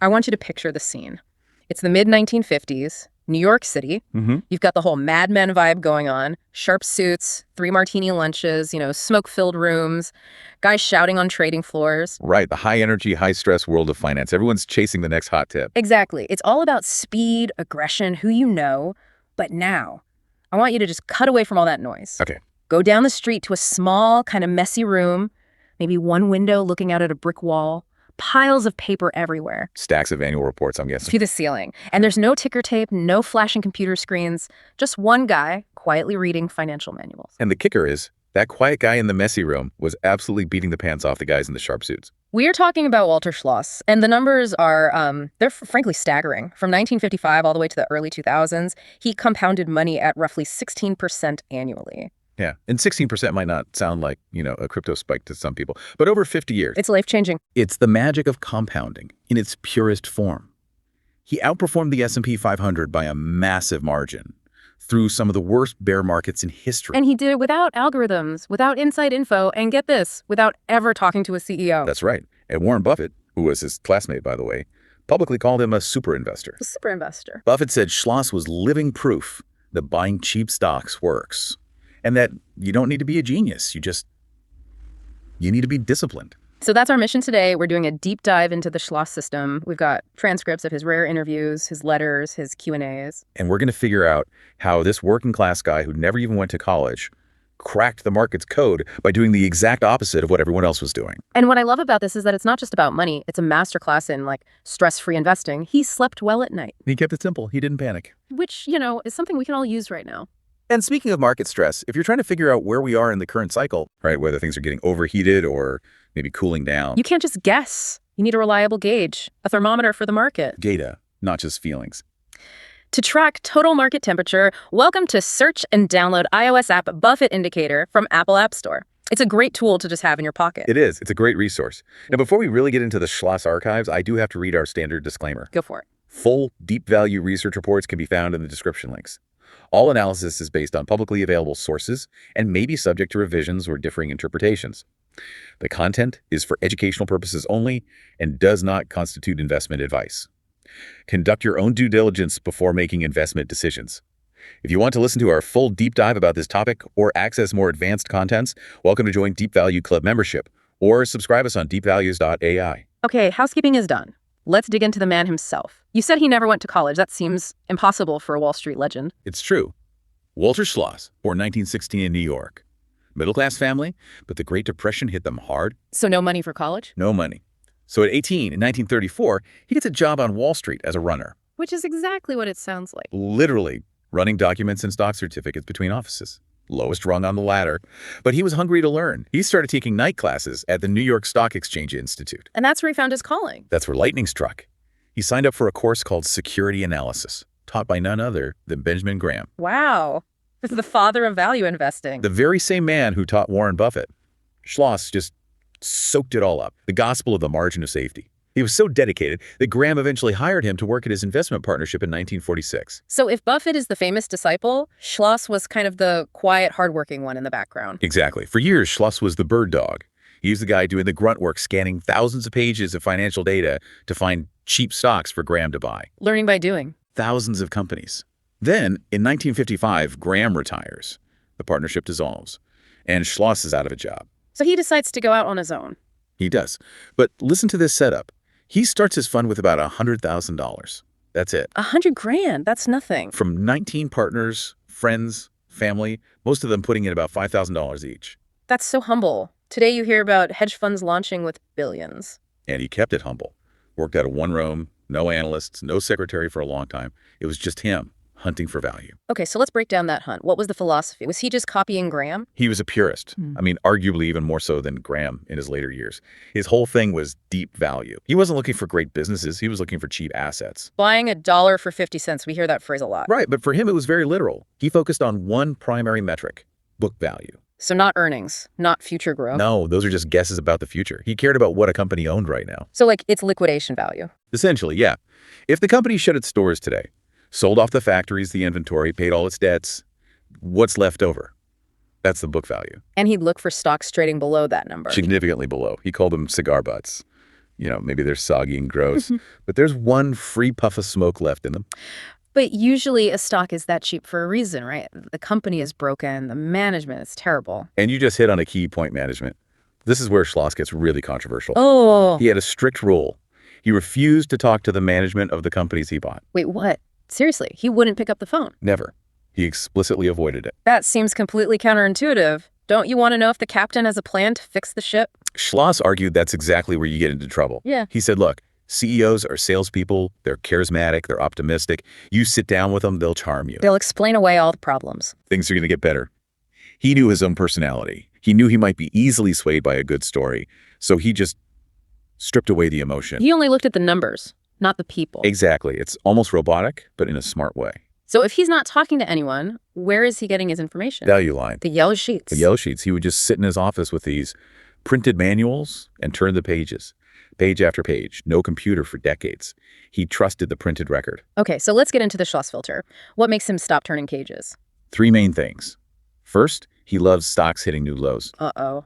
I want you to picture the scene. It's the mid-1950s, New York City. You've got the whole Mad Men vibe going on. Sharp suits, 3 martini lunches, smoke-filled rooms, guys shouting on trading floors. Right, the high-energy, high-stress world of finance. Everyone's chasing the next hot tip. Exactly. It's all about speed, aggression, who you know. But now, I want you to just cut away from all that noise. Okay. Go down the street to a small, kind of messy room, maybe one window looking out at a brick wall, piles of paper everywhere. Stacks of annual reports, I'm guessing. To the ceiling. And there's no ticker tape, no flashing computer screens, just one guy quietly reading financial manuals. And the kicker is, that quiet guy in the messy room was absolutely beating the pants off the guys in the sharp suits. We are talking about Walter Schloss, and the numbers are, they're frankly staggering. From 1955 all the way to the early 2000s, he compounded money at roughly 16% annually. Yeah, and 16% might not sound like, a crypto spike to some people, but over 50 years. It's life-changing. It's the magic of compounding in its purest form. He outperformed the S&P 500 by a massive margin through some of the worst bear markets in history. And he did it without algorithms, without inside info, and get this, without ever talking to a CEO. That's right. And Warren Buffett, who was his classmate, by the way, publicly called him a super investor. A super investor. Buffett said Schloss was living proof that buying cheap stocks works. And that you don't need to be a genius. You need to be disciplined. So that's our mission today. We're doing a deep dive into the Schloss system. We've got transcripts of his rare interviews, his letters, his Q&As. And we're going to figure out how this working class guy who never even went to college cracked the market's code by doing the exact opposite of what everyone else was doing. And what I love about this is that it's not just about money. It's a masterclass in stress-free investing. He slept well at night. He kept it simple. He didn't panic. Which, is something we can all use right now. And speaking of market stress, if you're trying to figure out where we are in the current cycle, right, whether things are getting overheated or maybe cooling down. You can't just guess. You need a reliable gauge, a thermometer for the market. Data, not just feelings. To track total market temperature, welcome to search and download iOS app Buffett Indicator from Apple App Store. It's a great tool to just have in your pocket. It is. It's a great resource. Now, before we really get into the Schloss archives, I do have to read our standard disclaimer. Go for it. Full, deep value research reports can be found in the description links. All analysis is based on publicly available sources and may be subject to revisions or differing interpretations. The content is for educational purposes only and does not constitute investment advice. Conduct your own due diligence before making investment decisions. If you want to listen to our full deep dive about this topic or access more advanced contents, welcome to join Deep Value Club membership or subscribe us on deepvalues.ai. Okay, housekeeping is done. Let's dig into the man himself. You said he never went to college. That seems impossible for a Wall Street legend. It's true. Walter Schloss, born 1916 in New York. Middle-class family, but the Great Depression hit them hard. So no money for college? No money. So at 18, in 1934, he gets a job on Wall Street as a runner. Which is exactly what it sounds like. Literally running documents and stock certificates between offices. Lowest rung on the ladder. But he was hungry to learn. He started taking night classes at the New York Stock Exchange Institute. And that's where he found his calling. That's where lightning struck. He signed up for a course called Security Analysis, taught by none other than Benjamin Graham. Wow. This is the father of value investing. The very same man who taught Warren Buffett. Schloss just soaked it all up. The gospel of the margin of safety. He was so dedicated that Graham eventually hired him to work at his investment partnership in 1946. So if Buffett is the famous disciple, Schloss was kind of the quiet, hardworking one in the background. Exactly. For years, Schloss was the bird dog. He was the guy doing the grunt work, scanning thousands of pages of financial data to find cheap stocks for Graham to buy. Learning by doing. Thousands of companies. Then, in 1955, Graham retires. The partnership dissolves. And Schloss is out of a job. So he decides to go out on his own. He does. But listen to this setup. He starts his fund with about $100,000. That's it. $100,000? That's nothing. From 19 partners, friends, family, most of them putting in about $5,000 each. That's so humble. Today you hear about hedge funds launching with billions. And he kept it humble. Worked out of one room, no analysts, no secretary for a long time. It was just him hunting for value. Okay, so let's break down that hunt. What was the philosophy? Was he just copying Graham? He was a purist. I mean, arguably even more so than Graham in his later years. His whole thing was deep value. He wasn't looking for great businesses. He was looking for cheap assets. Buying $1 for 50 cents. We hear that phrase a lot. Right, but for him, it was very literal. He focused on one primary metric, book value. So not earnings, not future growth. No, those are just guesses about the future. He cared about what a company owned right now. So it's liquidation value. Essentially, yeah. If the company shut its stores today, sold off the factories, the inventory, paid all its debts, what's left over? That's the book value. And he'd look for stocks trading below that number. Significantly below. He called them cigar butts. Maybe they're soggy and gross, but there's one free puff of smoke left in them. But usually a stock is that cheap for a reason, right? The company is broken, the management is terrible. And you just hit on a key point, management. This is where Schloss gets really controversial. Oh. He had a strict rule. He refused to talk to the management of the companies he bought. Wait, what? Seriously, he wouldn't pick up the phone? Never. He explicitly avoided it. That seems completely counterintuitive. Don't you want to know if the captain has a plan to fix the ship? Schloss argued that's exactly where you get into trouble. Yeah. He said, look, CEOs are salespeople. They're charismatic. They're optimistic. You sit down with them, they'll charm you. They'll explain away all the problems. Things are going to get better. He knew his own personality. He knew he might be easily swayed by a good story. So he just stripped away the emotion. He only looked at the numbers, not the people. Exactly. It's almost robotic, but in a smart way. So if he's not talking to anyone, where is he getting his information? Value line. The yellow sheets. The yellow sheets. He would just sit in his office with these printed manuals and turn the pages, page after page. No computer for decades. He trusted the printed record. Okay, so let's get into the Schloss filter. What makes him stop turning pages? 3 main things. First, he loves stocks hitting new lows. Uh-oh.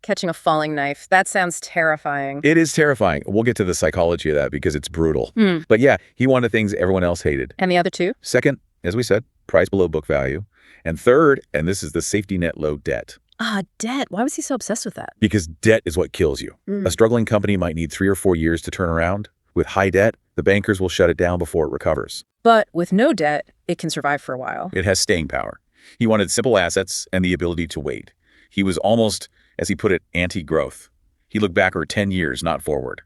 Catching a falling knife. That sounds terrifying. It is terrifying. We'll get to the psychology of that because it's brutal. But yeah, he wanted things everyone else hated. And the other two? Second, as we said, price below book value. And third, and this is the safety net low, debt. Debt. Why was he so obsessed with that? Because debt is what kills you. A struggling company might need 3 or 4 years to turn around. With high debt, the bankers will shut it down before it recovers. But with no debt, it can survive for a while. It has staying power. He wanted simple assets and the ability to wait. He was almost, as he put it, anti-growth. He looked backward 10 years, not forward.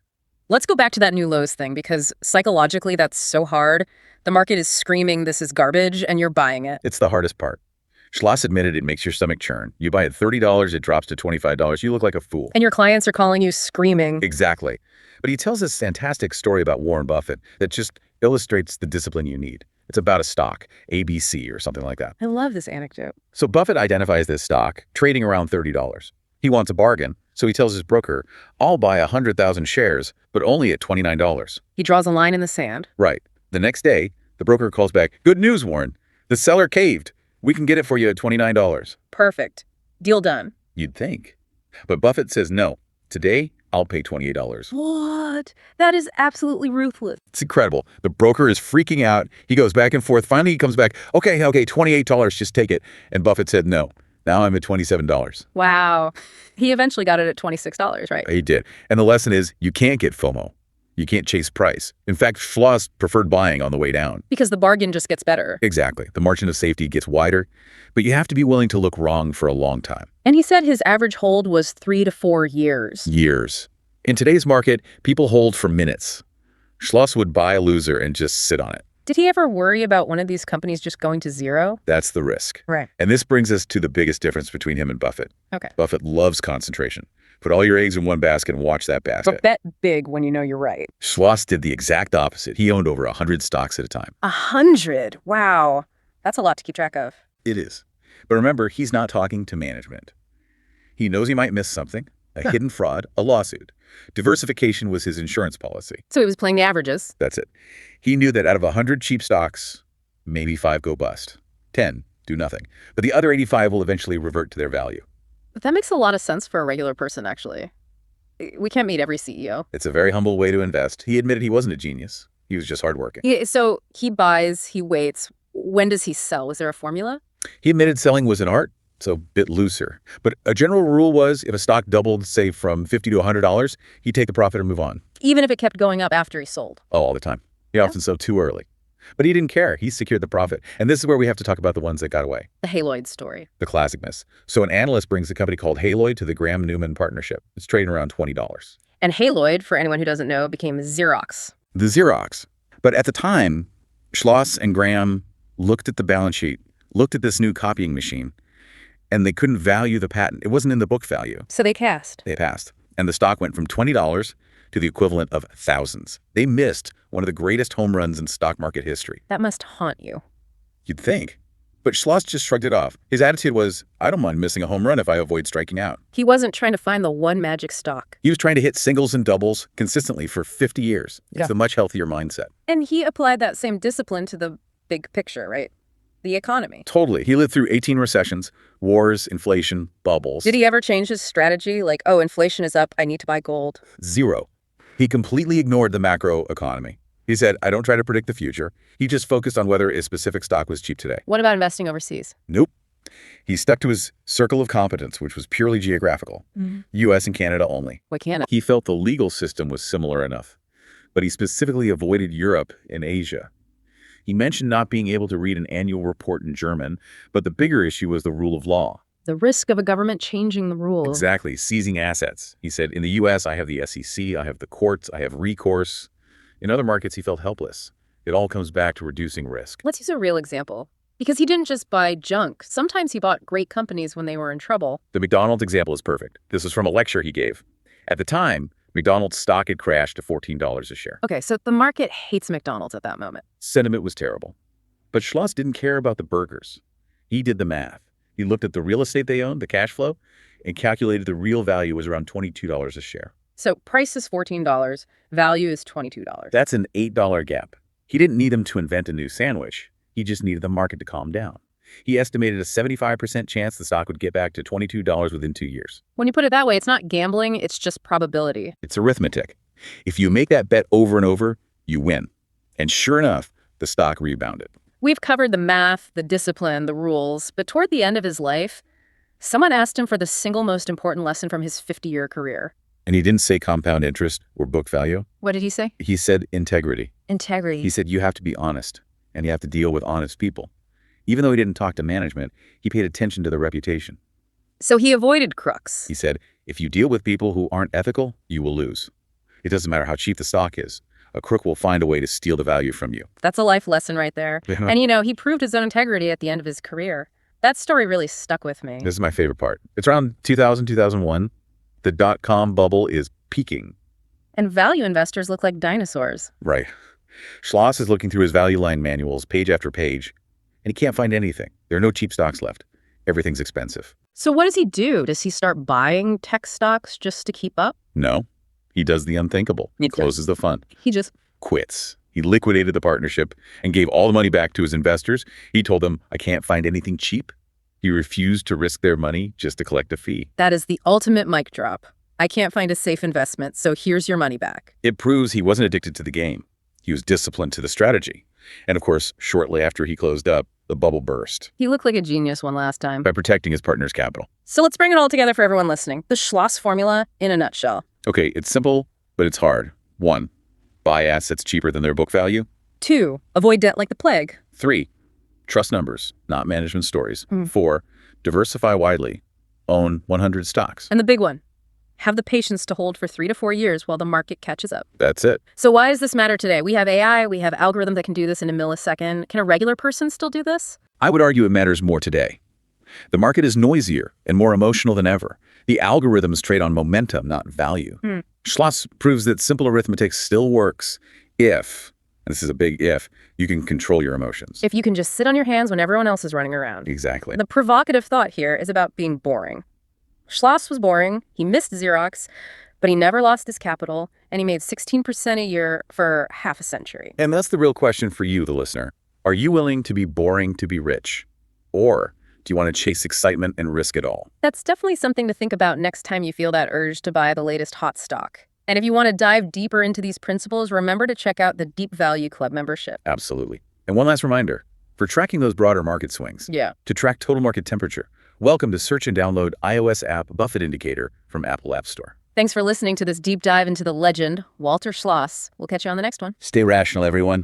Let's go back to that new lows thing, because psychologically that's so hard. The market is screaming this is garbage, and you're buying it. It's the hardest part. Schloss admitted it makes your stomach churn. You buy it $30, it drops to $25. You look like a fool. And your clients are calling you screaming. Exactly. But he tells this fantastic story about Warren Buffett that just illustrates the discipline you need. It's about a stock, ABC or something like that. I love this anecdote. So Buffett identifies this stock trading around $30. He wants a bargain, so he tells his broker, I'll buy 100,000 shares, but only at $29. He draws a line in the sand. Right. The next day, the broker calls back, good news, Warren. The seller caved. We can get it for you at $29. Perfect. Deal done. You'd think. But Buffett says no. Today, I'll pay $28. What? That is absolutely ruthless. It's incredible. The broker is freaking out. He goes back and forth. Finally, he comes back. Okay, $28, just take it. And Buffett said no. Now I'm at $27. Wow. He eventually got it at $26, right? He did. And the lesson is you can't get FOMO. You can't chase price. In fact, Schloss preferred buying on the way down. Because the bargain just gets better. Exactly. The margin of safety gets wider, but you have to be willing to look wrong for a long time. And he said his average hold was 3 to 4 years. Years. In today's market, people hold for minutes. Schloss would buy a loser and just sit on it. Did he ever worry about one of these companies just going to zero? That's the risk. Right. And this brings us to the biggest difference between him and Buffett. Okay. Buffett loves concentration. Put all your eggs in one basket and watch that basket. But bet big when you know you're right. Schloss did the exact opposite. He owned over 100 stocks at a time. 100? Wow. That's a lot to keep track of. It is. But remember, he's not talking to management. He knows he might miss something, a hidden fraud, a lawsuit. Diversification was his insurance policy. So he was playing the averages. That's it. He knew that out of 100 cheap stocks, maybe 5 go bust. 10 do nothing. But the other 85 will eventually revert to their value. But that makes a lot of sense for a regular person, actually. We can't meet every CEO. It's a very humble way to invest. He admitted he wasn't a genius. He was just hardworking. So he buys, he waits. When does he sell? Is there a formula? He admitted selling was an art, so a bit looser. But a general rule was if a stock doubled, say, from $50 to $100, he'd take the profit and move on. Even if it kept going up after he sold? Oh, all the time. He often sold too early. But he didn't care. He secured the profit. And this is where we have to talk about the ones that got away. The Haloid story. The classic miss. So an analyst brings a company called Haloid to the Graham-Newman partnership. It's trading around $20. And Haloid, for anyone who doesn't know, became Xerox. The Xerox. But at the time, Schloss and Graham looked at the balance sheet, looked at this new copying machine, and they couldn't value the patent. It wasn't in the book value. So they passed. They passed. And the stock went from $20 to the equivalent of thousands. They missed one of the greatest home runs in stock market history. That must haunt you. You'd think. But Schloss just shrugged it off. His attitude was, I don't mind missing a home run if I avoid striking out. He wasn't trying to find the one magic stock. He was trying to hit singles and doubles consistently for 50 years. Yeah. It's a much healthier mindset. And he applied that same discipline to the big picture, right? The economy. Totally. He lived through 18 recessions, wars, inflation, bubbles. Did he ever change his strategy? Like, oh, inflation is up, I need to buy gold. 0. He completely ignored the macro economy. He said, I don't try to predict the future. He just focused on whether a specific stock was cheap today. What about investing overseas? Nope. He stuck to his circle of competence, which was purely geographical, U.S. and Canada only. What Canada? He felt the legal system was similar enough, but he specifically avoided Europe and Asia. He mentioned not being able to read an annual report in German, but the bigger issue was the rule of law. The risk of a government changing the rules. Exactly, seizing assets. He said, in the U.S., I have the SEC, I have the courts, I have recourse. In other markets, he felt helpless. It all comes back to reducing risk. Let's use a real example. Because he didn't just buy junk. Sometimes he bought great companies when they were in trouble. The McDonald's example is perfect. This was from a lecture he gave. At the time, McDonald's stock had crashed to $14 a share. Okay, so the market hates McDonald's at that moment. Sentiment was terrible. But Schloss didn't care about the burgers. He did the math. He looked at the real estate they owned, the cash flow, and calculated the real value was around $22 a share. So price is $14, value is $22. That's an $8 gap. He didn't need them to invent a new sandwich. He just needed the market to calm down. He estimated a 75% chance the stock would get back to $22 within 2 years. When you put it that way, it's not gambling, it's just probability. It's arithmetic. If you make that bet over and over, you win. And sure enough, the stock rebounded. We've covered the math, the discipline, the rules, but toward the end of his life, someone asked him for the single most important lesson from his 50-year career. And he didn't say compound interest or book value. What did he say? He said integrity. Integrity. He said you have to be honest, and you have to deal with honest people. Even though he didn't talk to management, he paid attention to their reputation. So he avoided crooks. He said, if you deal with people who aren't ethical, you will lose. It doesn't matter how cheap the stock is. A crook will find a way to steal the value from you. That's a life lesson right there. Yeah. And, he proved his own integrity at the end of his career. That story really stuck with me. This is my favorite part. It's around 2000, 2001. The dot-com bubble is peaking. And value investors look like dinosaurs. Right. Schloss is looking through his value line manuals page after page, and he can't find anything. There are no cheap stocks left. Everything's expensive. So what does he do? Does he start buying tech stocks just to keep up? No. He does the unthinkable. He closes the fund. He just quits. He liquidated the partnership and gave all the money back to his investors. He told them, I can't find anything cheap. He refused to risk their money just to collect a fee. That is the ultimate mic drop. I can't find a safe investment, so here's your money back. It proves he wasn't addicted to the game. He was disciplined to the strategy. And of course, shortly after he closed up, the bubble burst. He looked like a genius one last time. By protecting his partner's capital. So let's bring it all together for everyone listening. The Schloss formula in a nutshell. Okay, it's simple, but it's hard. 1, buy assets cheaper than their book value. 2, avoid debt like the plague. 3, trust numbers, not management stories. 4, diversify widely. Own 100 stocks. And the big one, have the patience to hold for 3 to 4 years while the market catches up. That's it. So why does this matter today? We have AI, we have algorithms that can do this in a millisecond. Can a regular person still do this? I would argue it matters more today. The market is noisier and more emotional than ever. The algorithms trade on momentum, not value. Schloss proves that simple arithmetic still works if, and this is a big if, you can control your emotions. If you can just sit on your hands when everyone else is running around. Exactly. The provocative thought here is about being boring. Schloss was boring, he missed Xerox, but he never lost his capital, and he made 16% a year for half a century. And that's the real question for you, the listener. Are you willing to be boring to be rich? Or do you want to chase excitement and risk it all? That's definitely something to think about next time you feel that urge to buy the latest hot stock. And if you want to dive deeper into these principles, remember to check out the Deep Value Club membership. Absolutely. And one last reminder, for tracking those broader market swings, to track total market temperature, welcome to search and download iOS app Buffett Indicator from Apple App Store. Thanks for listening to this deep dive into the legend, Walter Schloss. We'll catch you on the next one. Stay rational, everyone.